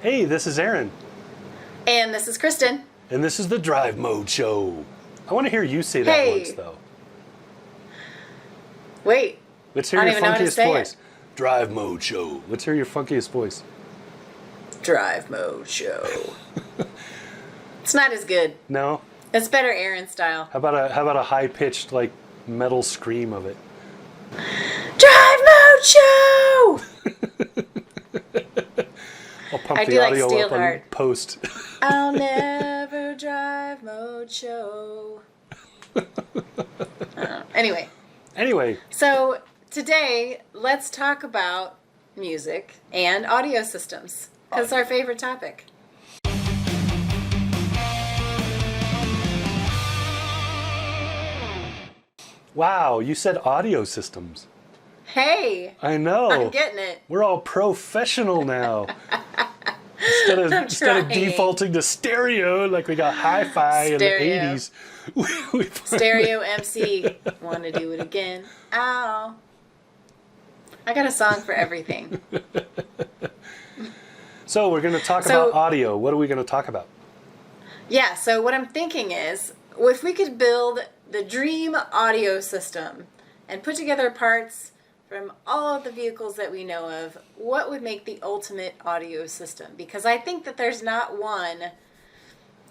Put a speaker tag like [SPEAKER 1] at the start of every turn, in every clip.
[SPEAKER 1] Hey, this is Aaron.
[SPEAKER 2] And this is Kristin.
[SPEAKER 1] And this is the Drive Mode Show. I want to hear you say that once, though.
[SPEAKER 2] Wait.
[SPEAKER 1] Let's hear your funkiest voice. Drive Mode Show. Let's hear your funkiest voice.
[SPEAKER 2] Drive Mode Show. It's not as good.
[SPEAKER 1] No?
[SPEAKER 2] It's better Aaron style.
[SPEAKER 1] How about a high-pitched, like, metal scream of it?
[SPEAKER 2] Drive Mode Show!
[SPEAKER 1] I'll pump the audio up on post.
[SPEAKER 2] I'll never drive Mode Show. Anyway. So today, let's talk about music and audio systems. Because it's our favorite topic.
[SPEAKER 1] Wow, you said audio systems.
[SPEAKER 2] Hey!
[SPEAKER 1] I know.
[SPEAKER 2] I'm getting it.
[SPEAKER 1] We're all professional now. Instead of defaulting to stereo like we got hi-fi in the 80s.
[SPEAKER 2] Stereo MC. Want to do it again. Ow. I got a song for everything.
[SPEAKER 1] So we're going to talk about audio. What are we going to talk about?
[SPEAKER 2] Yeah, so what I'm thinking is, if we could build the dream audio system and put together parts from all of the vehicles that we know of, what would make the ultimate audio system? Because I think that there's not one,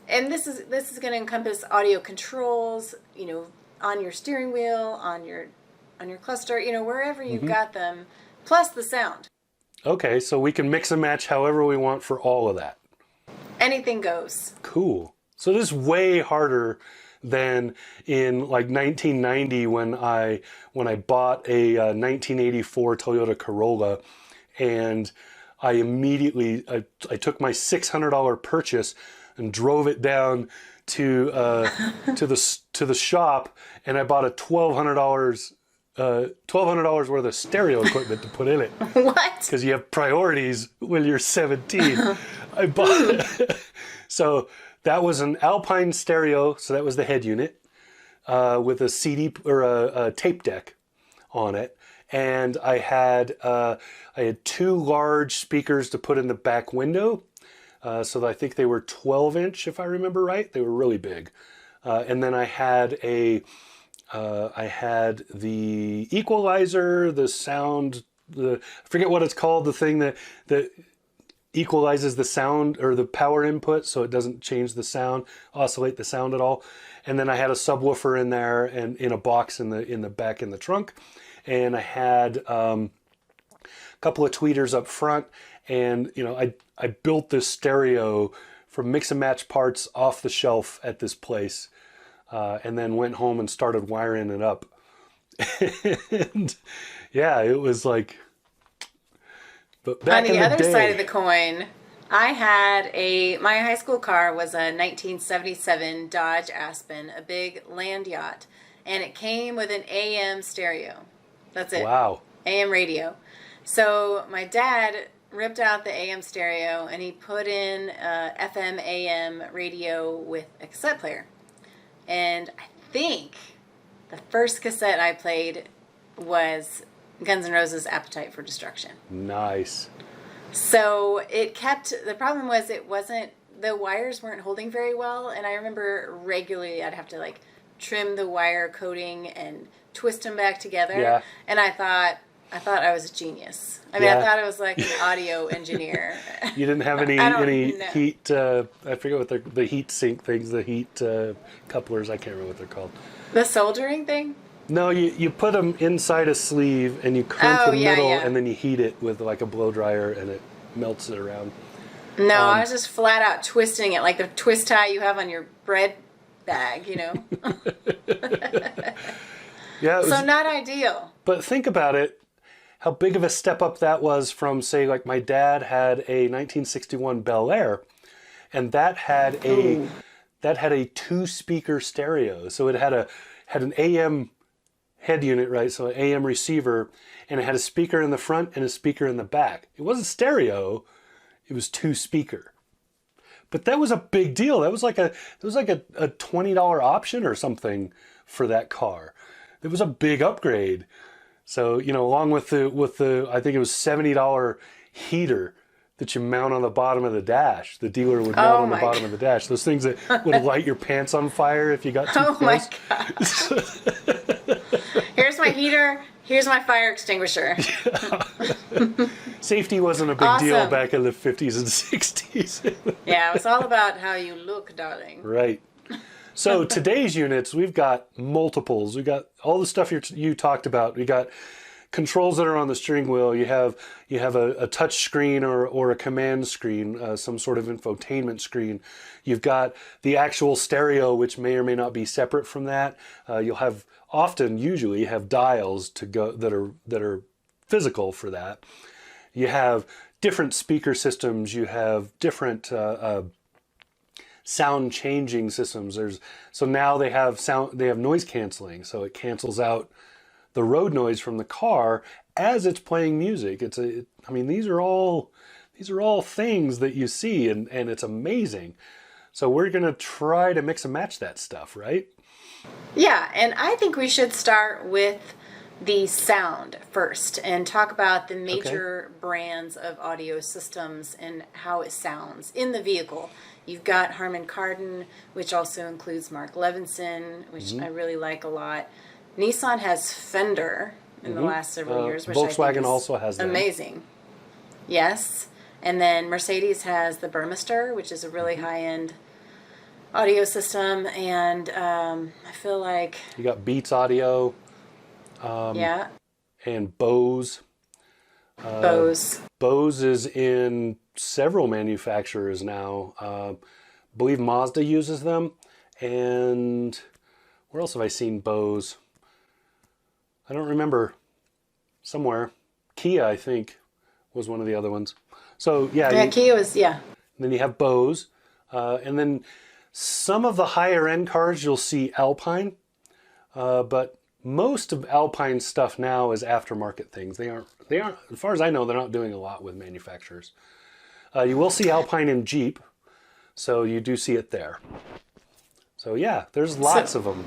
[SPEAKER 2] and this is going to encompass audio controls, on your steering wheel, on your cluster, wherever you've got them, plus the sound.
[SPEAKER 1] Okay, so we can mix and match however we want for all of that.
[SPEAKER 2] Anything goes.
[SPEAKER 1] Cool. So this is way harder than in like 1990 when I bought a 1984 Toyota Corolla, and I immediately I took my $600 purchase and drove it down to the shop, and I bought a $1,200 worth of stereo equipment to put in it.
[SPEAKER 2] What?
[SPEAKER 1] Because you have priorities when you're 17. I bought so that was an Alpine stereo, so that was the head unit, with a CD or a tape deck on it, and I had two large speakers to put in the back window, so I think they were 12-inch if I remember right. They were really big, and then I had the equalizer, the sound, I forget what it's called, the thing that equalizes the sound or the power input so it doesn't change the sound, oscillate the sound at all. And then I had a subwoofer in there and in a box in the back in the trunk. And I had a couple of tweeters up front, and I built this stereo from mix and match parts off the shelf at this place, and then went home and started wiring it up. And yeah, it was like, but back
[SPEAKER 2] on the other side of the coin, I had my high school car was a 1977 Dodge Aspen, a big land yacht, and it came with an AM stereo. That's it.
[SPEAKER 1] Wow.
[SPEAKER 2] AM radio. So my dad ripped out the AM stereo and he put in FM AM radio with a cassette player. And I think the first cassette I played was Guns N' Roses' Appetite for Destruction.
[SPEAKER 1] Nice.
[SPEAKER 2] So the problem was the wires weren't holding very well, and I remember regularly I'd have to trim the wire coating and twist them back together.
[SPEAKER 1] Yeah.
[SPEAKER 2] And I thought I was a genius. I mean, I thought I was like an audio engineer.
[SPEAKER 1] You didn't have any heat, I forget what the heat sink things, the heat couplers, I can't remember what they're called.
[SPEAKER 2] The soldering thing?
[SPEAKER 1] No, you put them inside a sleeve and you crimp the middle and then you heat it with like a blow dryer and it melts it around.
[SPEAKER 2] No, I was just flat out twisting it like the twist tie you have on your bread bag,
[SPEAKER 1] Yeah.
[SPEAKER 2] So not ideal.
[SPEAKER 1] But think about it, how big of a step up that was from, say, like my dad had a 1961 Bel Air, and that had a 2-speaker stereo. So it had an AM head unit, right? So an AM receiver, and it had a speaker in the front and a speaker in the back. It wasn't stereo, it was 2-speaker. But that was a big deal. That was like a $20 option or something for that car. It was a big upgrade. So, along with the I think it was $70 heater that you mount on the bottom of the dash. The dealer would mount on the bottom of the dash. Those things that would light your pants on fire if you got too close.
[SPEAKER 2] My God. Here's my heater. Here's my fire extinguisher.
[SPEAKER 1] Safety wasn't a big deal back in the 50s and 60s.
[SPEAKER 2] Yeah, it was all about how you look, darling.
[SPEAKER 1] Right. So today's units, we've got multiples. We've got all the stuff you talked about. We got controls that are on the steering wheel. You have a touch screen or a command screen, some sort of infotainment screen. You've got the actual stereo, which may or may not be separate from that. You'll have usually have dials to go that are physical for that. You have different speaker systems. You have different sound changing systems. So now they have noise canceling, so it cancels out the road noise from the car as it's playing music. These are all things that you see, and it's amazing. So we're gonna try to mix and match that stuff, right?
[SPEAKER 2] Yeah, and I think we should start with the sound first and talk about the major brands of audio systems and how it sounds in the vehicle. You've got Harman Kardon, which also includes Mark Levinson, which I really like a lot. Nissan has Fender in the last several years, which
[SPEAKER 1] Volkswagen
[SPEAKER 2] I think is
[SPEAKER 1] also has them.
[SPEAKER 2] amazing. Yes, and then Mercedes has the Burmester, which is a really high-end audio system, and I feel like
[SPEAKER 1] you got Beats Audio. And Bose. Bose is in several manufacturers now. I believe Mazda uses them. And where else have I seen Bose? I don't remember. Somewhere. Kia, I think, was one of the other ones. So, yeah.
[SPEAKER 2] Kia was,
[SPEAKER 1] And then you have Bose. And then some of the higher end cars you'll see Alpine. But most of Alpine's stuff now is aftermarket things. They aren't, as far as I know, they're not doing a lot with manufacturers. You will see Alpine in Jeep, so you do see it there. So yeah, there's lots of them.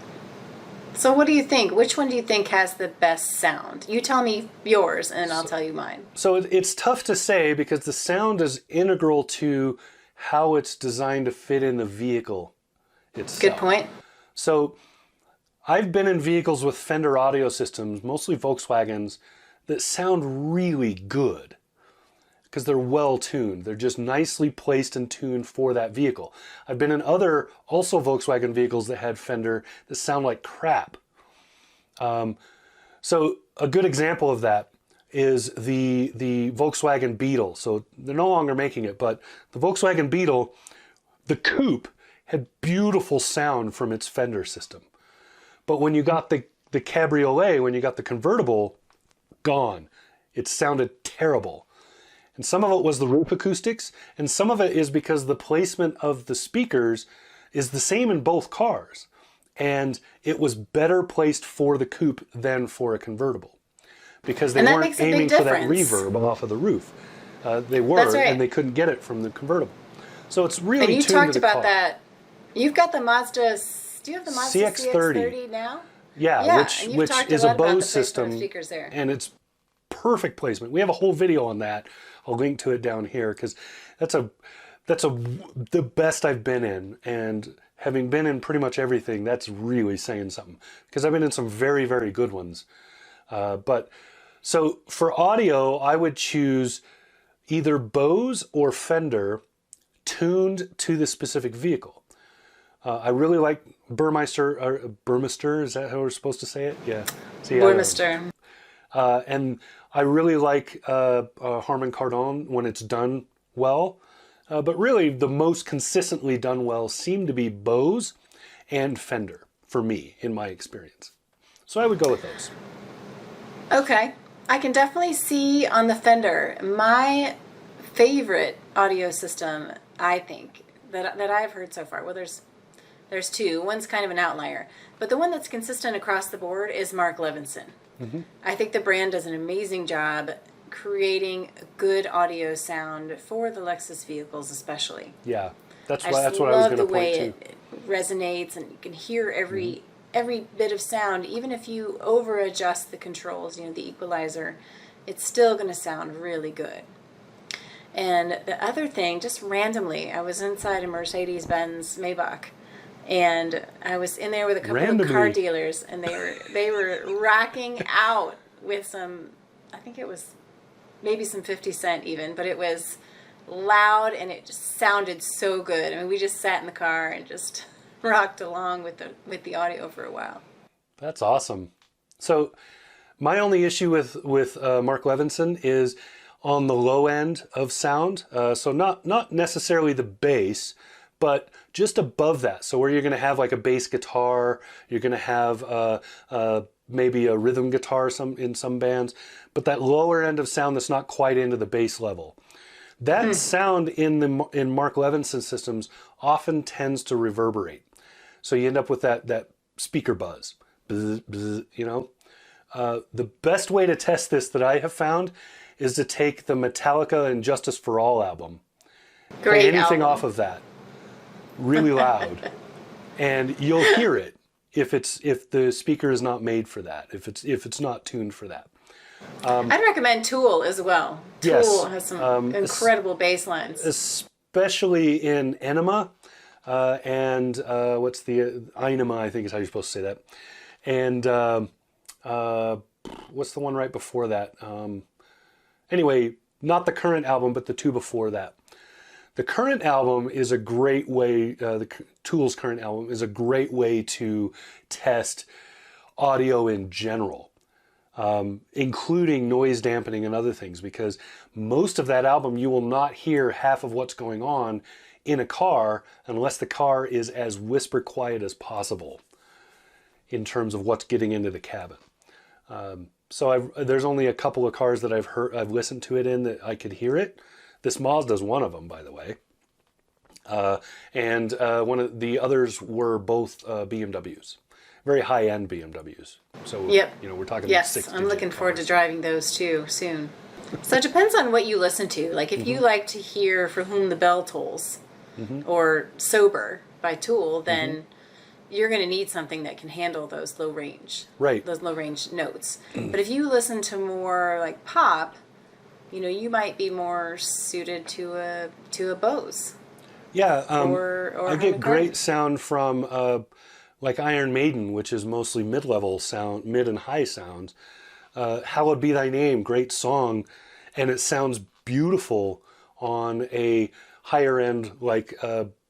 [SPEAKER 2] So what do you think? Which one do you think has the best sound? You tell me yours, and I'll tell you mine.
[SPEAKER 1] So it's tough to say because the sound is integral to how it's designed to fit in the vehicle itself.
[SPEAKER 2] Good point.
[SPEAKER 1] So I've been in vehicles with Fender audio systems, mostly Volkswagens, that sound really good because they're well tuned. They're just nicely placed and tuned for that vehicle. I've been in other, also Volkswagen vehicles that had Fender that sound like crap. So a good example of that is the Volkswagen Beetle. So they're no longer making it, but the Volkswagen Beetle, the coupe, had beautiful sound from its Fender system. But when you got the cabriolet, when you got the convertible, gone. It sounded terrible. And some of it was the roof acoustics, and some of it is because the placement of the speakers is the same in both cars. And it was better placed for the coupe than for a convertible. Because they weren't aiming for that reverb off of the roof. They were, and they couldn't get it from the convertible. So it's really tuned to the car. And you talked about that.
[SPEAKER 2] You've got the Mazda. Do you have the Mazda CX-30 now?
[SPEAKER 1] Yeah, which is a Bose system, and it's perfect placement. We have a whole video on that. I'll link to it down here because that's the best I've been in, and having been in pretty much everything, that's really saying something because I've been in some very, very good ones. But so for audio, I would choose either Bose or Fender tuned to the specific vehicle. I really like Burmester, is that how we're supposed to say it? Yeah.
[SPEAKER 2] Burmester.
[SPEAKER 1] And I really like Harman Kardon when it's done well. But really, the most consistently done well seem to be Bose and Fender, for me, in my experience. So I would go with those. Okay.
[SPEAKER 2] I can definitely see on the Fender, my favorite audio system, I think, that I've heard so far. Well, there's two. One's kind of an outlier. But the one that's consistent across the board is Mark Levinson. Mm-hmm. I think the brand does an amazing job creating good audio sound for the Lexus vehicles especially.
[SPEAKER 1] Yeah, that's what I was going to point to. I love the way
[SPEAKER 2] it resonates, and you can hear every bit of sound. Even if you over-adjust the controls, the equalizer, it's still going to sound really good. And the other thing, just randomly, I was inside a Mercedes-Benz Maybach, and I was in there with a couple of car dealers, and they were rocking out with some, I think it was maybe some 50 Cent even, but it was loud and it just sounded so good. I mean, we just sat in the car and just rocked along with the audio for a while.
[SPEAKER 1] That's awesome. So my only issue with Mark Levinson is on the low end of sound. So not necessarily the bass, but just above that. So where you're going to have like a bass guitar, you're going to have maybe a rhythm guitar in some bands, but that lower end of sound that's not quite into the bass level. That sound in Mark Levinson systems often tends to reverberate. So you end up with that speaker buzz, bzz, bzz, you know. The best way to test this that I have found is to take the Metallica and Justice for All album.
[SPEAKER 2] Great
[SPEAKER 1] play anything
[SPEAKER 2] album.
[SPEAKER 1] off of that really loud, and you'll hear it if the speaker is not made for that, if it's not tuned for that.
[SPEAKER 2] I'd recommend Tool as well. Tool has some incredible bass lines.
[SPEAKER 1] Especially in Enema, and what's the Einema, I think is how you're supposed to say that. And what's the one right before that? Anyway, not the current album, but the two before that. The current album is a great way, the Tool's current album is a great way to test audio in general, including noise dampening and other things, because most of that album you will not hear half of what's going on in a car unless the car is as whisper quiet as possible in terms of what's getting into the cabin. So there's only a couple of cars that I've listened to it in that I could hear it. This Mazda's one of them, by the way. And one of the others were both BMWs, very high-end BMWs. So we're talking
[SPEAKER 2] yes,
[SPEAKER 1] 6
[SPEAKER 2] I'm looking forward to driving those too soon. So it depends on what you listen to. Like if you like to hear "For Whom the Bell Tolls" or "Sober" by Tool, then you're going to need something that can handle those low range notes. But if you listen to more like pop, you might be more suited to a Bose.
[SPEAKER 1] Yeah,
[SPEAKER 2] or
[SPEAKER 1] I get great sound from like Iron Maiden, which is mostly mid-level sound, mid and high sounds. Hallowed Be Thy Name, great song, and it sounds beautiful on a higher end like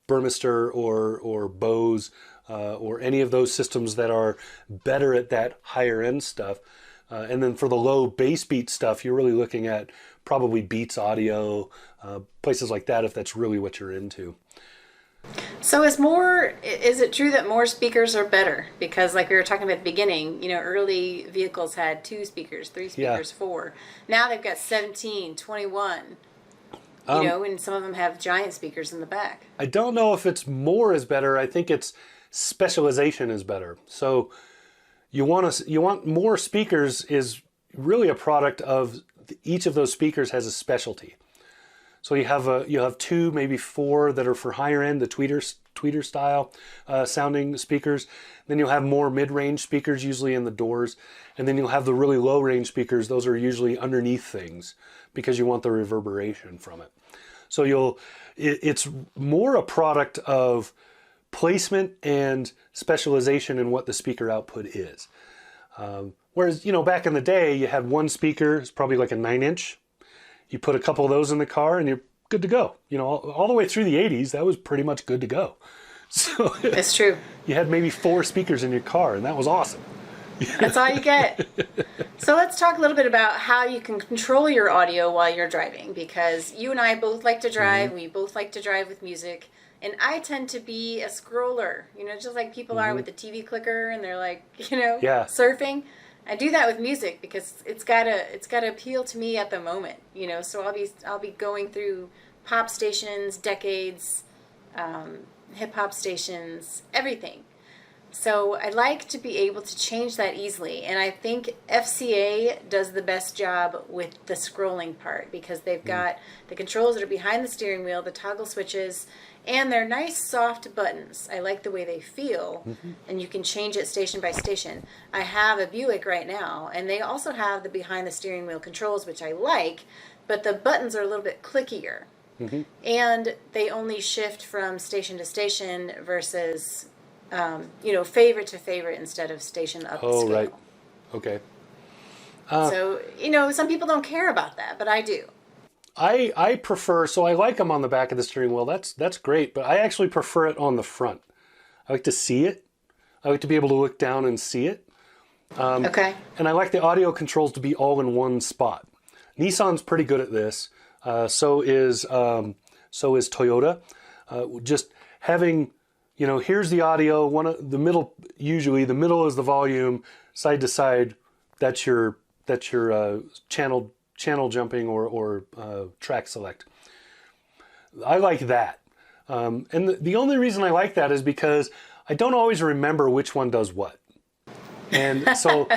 [SPEAKER 1] Burmester or Bose or any of those systems that are better at that higher end stuff. And then for the low bass beat stuff, you're really looking at probably Beats Audio, places like that if that's really what you're into.
[SPEAKER 2] So is it true that more speakers are better? Because like we were talking about at the beginning, early vehicles had 2 speakers, 3 speakers, 4. Now they've got 17, 21, and some of them have giant speakers in the back.
[SPEAKER 1] I don't know if it's more is better. I think it's specialization is better. So you want more speakers is really a product of each of those speakers has a specialty. So you have 2, maybe 4 that are for higher end, the tweeter style sounding speakers. Then you'll have more mid-range speakers, usually in the doors, and then you'll have the really low-range speakers. Those are usually underneath things because you want the reverberation from it. So it's more a product of placement and specialization in what the speaker output is. Whereas back in the day, you had one speaker, it's probably like a 9-inch. You put a couple of those in the car and you're good to go. All the way through the 80s, that was pretty much good to go. So
[SPEAKER 2] it's true.
[SPEAKER 1] You had maybe 4 speakers in your car and that was awesome.
[SPEAKER 2] That's all you get. So let's talk a little bit about how you can control your audio while you're driving, because you and I both like to drive. We both like to drive with music. And I tend to be a scroller, just like people are with the TV clicker and they're like, surfing. I do that with music because it's gotta appeal to me at the moment, So I'll be going through pop stations, decades, hip hop stations, everything. So I like to be able to change that easily, and I think FCA does the best job with the scrolling part because they've got the controls that are behind the steering wheel, the toggle switches, and they're nice soft buttons. I like the way they feel, and you can change it station by station. I have a Buick right now, and they also have the behind the steering wheel controls, which I like, but the buttons are a little bit clickier. Mm-hmm. And they only shift from station to station versus, favorite to favorite instead of station up scale.
[SPEAKER 1] Right. Okay.
[SPEAKER 2] So, some people don't care about that, but I do.
[SPEAKER 1] I prefer, so I like them on the back of the steering wheel. That's great, but I actually prefer it on the front. I like to see it. I like to be able to look down and see it.
[SPEAKER 2] Okay.
[SPEAKER 1] And I like the audio controls to be all in one spot. Nissan's pretty good at this. So is Toyota. Just having, here's the audio. The middle is the volume. Side to side, that's your channel jumping or track select. I like that. And the only reason I like that is because I don't always remember which one does what. And so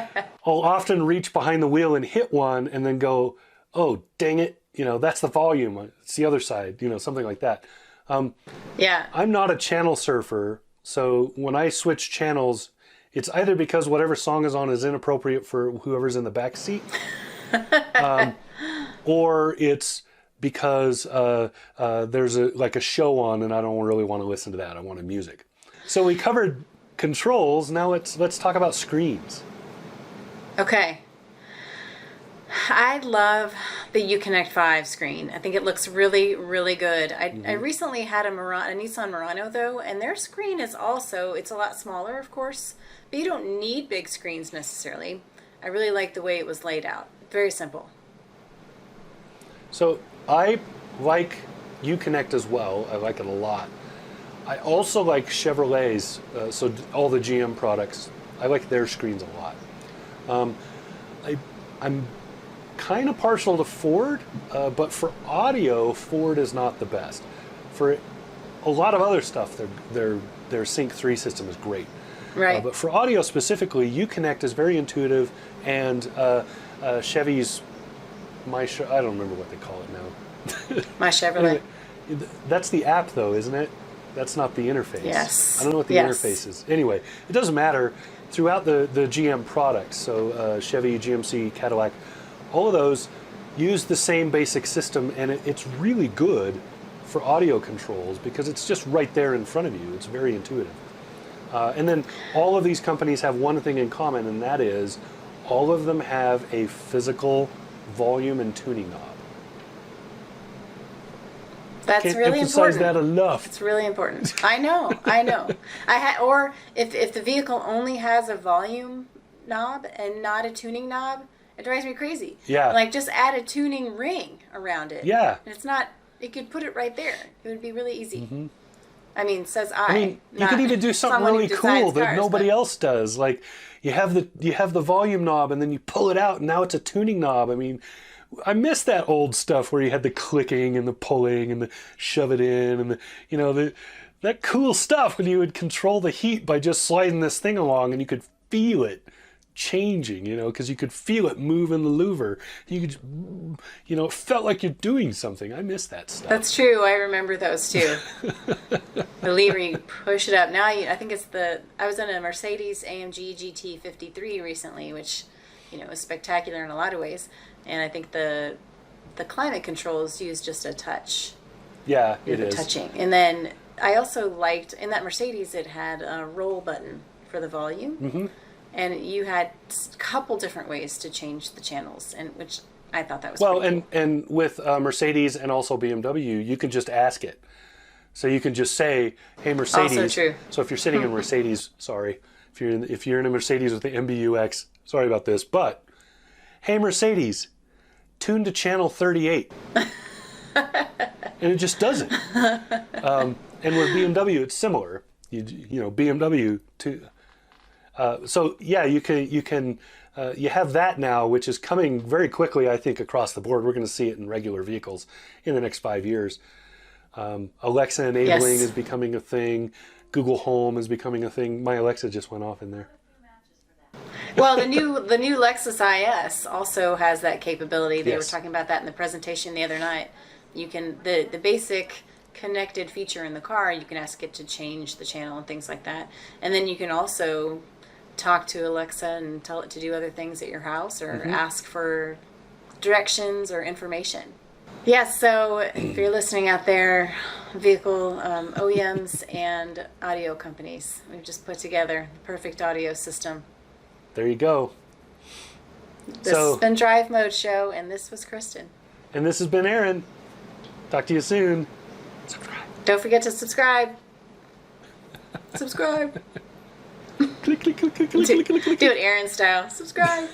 [SPEAKER 1] I'll often reach behind the wheel and hit one and then go, oh, dang it. That's the volume. It's the other side, something like that.
[SPEAKER 2] Yeah.
[SPEAKER 1] I'm not a channel surfer. So when I switch channels, it's either because whatever song is on is inappropriate for whoever's in the back seat. Or it's because there's a show on and I don't really want to listen to that. I want music. So we covered controls. Now let's talk about screens.
[SPEAKER 2] Okay. I love the Uconnect 5 screen. I think it looks really, really good. I recently had a Nissan Murano though, and their screen is also, it's a lot smaller of course, but you don't need big screens necessarily. I really like the way it was laid out. Very simple.
[SPEAKER 1] So I like Uconnect as well. I like it a lot. I also like Chevrolet's, so all the GM products. I like their screens a lot. I'm kind of partial to Ford, but for audio, Ford is not the best. For a lot of other stuff, their Sync 3 system is great.
[SPEAKER 2] Right.
[SPEAKER 1] But for audio specifically, Uconnect is very intuitive, and Chevy's I don't remember what they call it now.
[SPEAKER 2] My Chevrolet.
[SPEAKER 1] Anyway, that's the app though, isn't it? That's not the interface.
[SPEAKER 2] Yes.
[SPEAKER 1] I don't know what the interface is. Anyway, it doesn't matter. Throughout the GM products, so Chevy, GMC, Cadillac, all of those use the same basic system, and it's really good for audio controls because it's just right there in front of you. It's very intuitive. And then all of these companies have one thing in common, and that is all of them have a physical volume and tuning knob.
[SPEAKER 2] That's
[SPEAKER 1] Can't
[SPEAKER 2] really
[SPEAKER 1] emphasize
[SPEAKER 2] important.
[SPEAKER 1] that enough.
[SPEAKER 2] It's really important. I know. Or if the vehicle only has a volume knob and not a tuning knob, it drives me crazy.
[SPEAKER 1] Yeah.
[SPEAKER 2] Like just add a tuning ring around it.
[SPEAKER 1] Yeah.
[SPEAKER 2] And it's not. You could put it right there. It would be really easy.
[SPEAKER 1] Mm-hmm.
[SPEAKER 2] I mean, says
[SPEAKER 1] I mean, you could even do something really cool that nobody else does. Like you have the volume knob, and then you pull it out, and now it's a tuning knob. I mean, I miss that old stuff where you had the clicking and the pulling and the shove it in and that cool stuff when you would control the heat by just sliding this thing along, and you could feel it changing, because you could feel it moving the louver. You could, it felt like you're doing something. I miss that stuff.
[SPEAKER 2] That's true. I remember those too. The lever, you push it up. Now I think it's I was in a Mercedes AMG GT 53 recently, which, is spectacular in a lot of ways. And I think the climate controls use just a touch.
[SPEAKER 1] Yeah, it is.
[SPEAKER 2] Touching. And then I also liked, in that Mercedes, it had a roll button for the volume. Mm-hmm. And you had a couple different ways to change the channels, and which I thought that was pretty cool.
[SPEAKER 1] And with Mercedes and also BMW, you can just ask it. So you can just say, "Hey Mercedes."
[SPEAKER 2] Also true.
[SPEAKER 1] So if you're sitting in Mercedes, sorry, if you're in a Mercedes with the MBUX, sorry about this, but hey Mercedes, tune to channel 38, and it just does it. And with BMW, it's similar. BMW to. So yeah, you can you have that now, which is coming very quickly, I think, across the board. We're going to see it in regular vehicles in the next 5 years. Alexa enabling is becoming a thing. Google Home is becoming a thing. My Alexa just went off in there.
[SPEAKER 2] Well, the new Lexus IS also has that capability. They were talking about that in the presentation the other night. You can the basic connected feature in the car. You can ask it to change the channel and things like that, and then you can also talk to Alexa and tell it to do other things at your house, or ask for directions or information. Yeah, so if you're listening out there, vehicle OEMs and audio companies, we've just put together the perfect audio system.
[SPEAKER 1] There you go.
[SPEAKER 2] This has been Drive Mode Show, and this was Kristin.
[SPEAKER 1] And this has been Aaron. Talk to you soon. Subscribe.
[SPEAKER 2] Don't forget to subscribe. Subscribe.
[SPEAKER 1] Click, click, click, click, click, click, click, click.
[SPEAKER 2] Do it Aaron style. Subscribe.